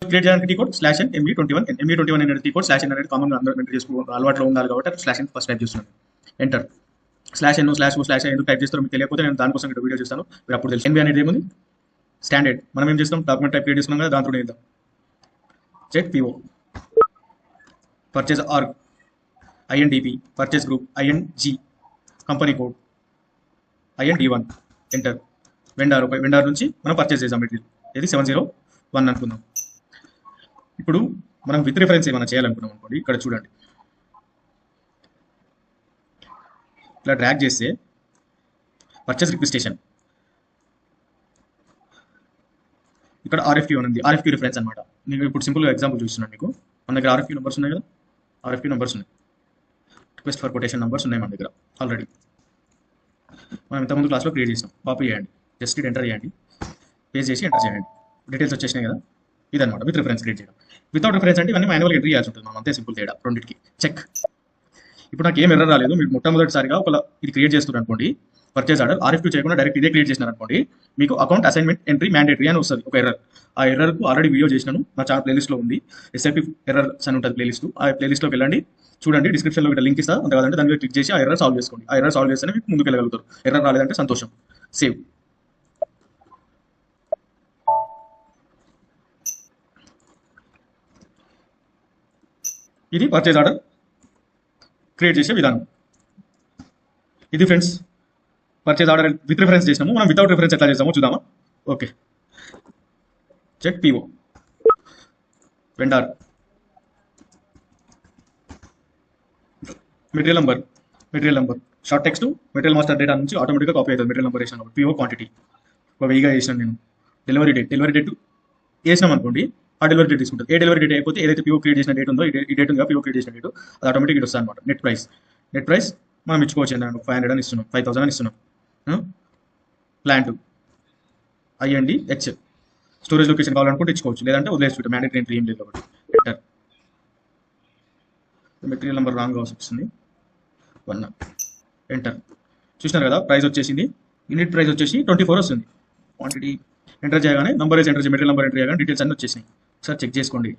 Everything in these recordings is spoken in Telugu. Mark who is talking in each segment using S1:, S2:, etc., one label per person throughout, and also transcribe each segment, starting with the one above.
S1: క్రియేట్ చేయడానికి T code /n ME21 ME21 అనేది టీ కోడ్ /n అనేది కామన్ గా అందరూ ఎంటర్ చేసుకో అలవాట్లో ఉండాలి కాబట్టి /n ఫస్ట్ టైప్ చేస్తున్నాను. ఎంటర్ /n/o/i ఎందుకు టైప్ చేస్తారో మీకు తెలియకపోతే నేను దానికోసం ఇక్కడ వీడియో చేస్తాను. మీరు అప్పుడు తెలుసు. NB అనేది ఏముంది స్టాండర్డ్. మనం ఏం చేస్తాం డాక్యుమెంట్ టైప్ క్రియేట్ చేసుకున్నాం కదా దాంతో వెళ్దాం. Check PO purchase org INDP purchase group ING company code IND1 enter. Vendor నుంచి మనం పర్చేజ్ చేసాం మెటీరియల్ ఇది 701 అనుకుందాం. ఇప్పుడు మనం విత్ రిఫరెన్స్ ఏమైనా చేయాలనుకున్నాం అనుకోండి ఇక్కడ చూడండి ఇలా డ్రాగ్ చేస్తే పర్చేజ్ రిక్వెస్టేషన్ ఇక్కడ RFQ ఉంది. RFQ రిఫరెన్స్ అనమాట. నేను ఇప్పుడు సింపుల్గా ఎగ్జాంపుల్ చూస్తున్నాను మీకు. మన దగ్గర RFQ నెంబర్స్ ఉన్నాయి కదా, RFQ నెంబర్స్ ఉన్నాయి, రిక్వెస్ట్ ఫర్ కొటేషన్ నెంబర్స్ ఉన్నాయి మన దగ్గర ఆల్రెడీ. మనం ఇంతకుముందు క్లాస్లో క్రియేట్ చేసాం. కాపీ చేయండి, జస్ట్ ఎంటర్ చేయండి, పేజ్ చేసి ఎంటర్ చేయండి. డీటెయిల్స్ వచ్చేసినాయి కదా, ఇదనమాట విత్ రిఫరెన్స్ క్రియేట్ చేయడం. వితౌట్ రిఫరెన్స్ అంటే ఇవన్నీ మాన్యువల్గా ఎంట్రీ చేయాల్సి ఉంటుంది. మనం అంతే సింపుల్ తేడా రెండింటికి. చెక్. ఇప్పుడు నాకు ఏం ఎర్రర్ రాలేదు. మీరు మొట్టమొదటిసారిగా ఒక ఇది క్రియేట్ చేస్తున్నారు అనుకోండి, పర్చేజ్ ఆర్డర్ RFQ చేయకుండా డైరెక్ట్ ఇదే క్రియేట్ చేసినారు అనుకోండి, మీకు అకౌంట్ అసైన్మెంట్ ఎంట్రీ మ్యాండేటరీ అని వస్తుంది ఒక ఎర్రర్. ఆ ఎర్రర్కు ఆల్రెడీ వీడియో చేసినాను, నా ఛానల్ ప్లేలిస్ట్లో ఉంది. SIP ఎర్రర్స్ అని ఉంటుంది ప్లేలిస్ట్. ఆ ప్లేలిస్ట్లోకి వెళ్ళండి, చూడండి, డిస్క్రిప్షన్లో ఇక్కడ లింక్ ఇస్తా. అంత కాదంటే దాని మీద క్లిక్ చేసి ఆ ఎర్రర్ సాల్వ్ చేసుకోండి. ఆ ఎర్రర్ సాల్వ్ చేస్తేనే మీకు ముందుకు వెళ్ళగలుగుతారు. ఎర్రర్ రాలేదంటే సంతోషం. సేవ్. ఇది పర్చేజ్ ఆర్డర్ క్రియేట్ చేసే విధానం. ఇది friends purchase order with reference చేసినాము. మనం వితౌట్ రిఫరెన్స్ ఎట్లా చేస్తామో చూద్దామా. Okay, check PO vendor material number short text material master data నుంచి ఆటోమేటిక్గా కాపీ అవుతుంది. మెటీరియల్ నెంబర్ వేసినాం కాబట్టి PO క్వాంటిటీ ఒక 1000గా వేసినాను నేను. డెలివరీ డేట్ వేసినాం అనుకోండి, ఆ డెలివరీ డేట్ తీసుకుంటుంది. ఏ డెలివరీ డేట్ అయిపోతే ఏదైతే PO క్రియేట్ చేసిన డేట్ ఉందో ఈ డేట్ ఉందా PO క్రియేట్ చేసిన డేట్ అది ఆటోమేటిక్ వస్తుంది అనమాట. నెట్ ప్రైస్ మనం ఇచ్చుకోవచ్చు. 500 అని ఇస్తున్నాం, 5000 అని ఇస్తున్నాం. ప్లాంట్ INDH స్టోరేజ్ లొకేషన్ కావాలనుకుంటే ఇచ్చుకోవచ్చు, లేదంటే వదిలేసుకుంటాం. మ్యాండేటరీ ఎంట్రీ ఏం లేదు కాబట్టి. ఎంటర్. మెటీరియల్ నెంబర్ రాంగ్గా వస్తుంది 1. ఎంటర్. చూసినారు కదా, ప్రైస్ వచ్చేసింది. యూనిట్ ప్రైస్ వచ్చేసి 24 వస్తుంది. క్వాంటిటీ ఎంటర్ చేయగానే నంబర్ ఎంటర్ చేసి మెటీరియల్ నెంబర్ ఎంటర్ చేయగానే డీటెయిల్స్ అన్ని వచ్చేసినాయి. ఒకసారి చెక్ చేసుకోండి.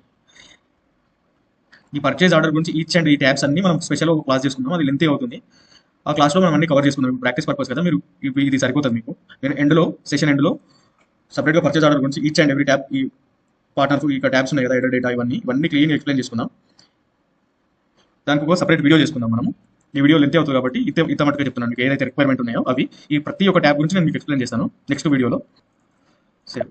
S1: ఈ పర్చేజ్ ఆర్డర్ గురించి ఈచ్ అండ్ ఈ ట్యాబ్స్ అన్ని మనం స్పెషల్ క్లాస్ చేసుకున్నాం. అది లెంతీ అవుతుంది. ఆ క్లాస్లో మనం అన్ని కవర్ చేసుకున్నాం. ప్రాక్టీస్ పర్పస్ కదా, మీరు ఇది సరిపోతుంది మీకు. నేను సెషన్ ఎండ్లో సపరేట్గా పర్చేజ్ ఆర్డర్ గురించి ఈచ్ అండ్ ఎవ్రీ ట్యాబ్, ఈ పార్ట్నర్ ఇక్కడ ట్యాబ్స్ ఉన్నాయి కదా, ఎడర్ డేటా, ఇవన్నీ క్లీన్గా ఎక్స్ప్లెయిన్ చేసుకుందాం. దానికి ఒక సపరేట్ వీడియో చేసుకుందాం మనము. ఈ వీడియో లెంతీ అవుతుంది కాబట్టి ఇంత మటుగా చెప్తున్నాను. మీకు ఏదైతే రిక్వైర్మెంట్ ఉన్నాయో అవి ఈ ప్రతి ఒక్క ట్యాబ్ గురించి నేను మీకు ఎక్స్ప్లెయిన్ చేస్తాను నెక్స్ట్ వీడియోలో. సరే.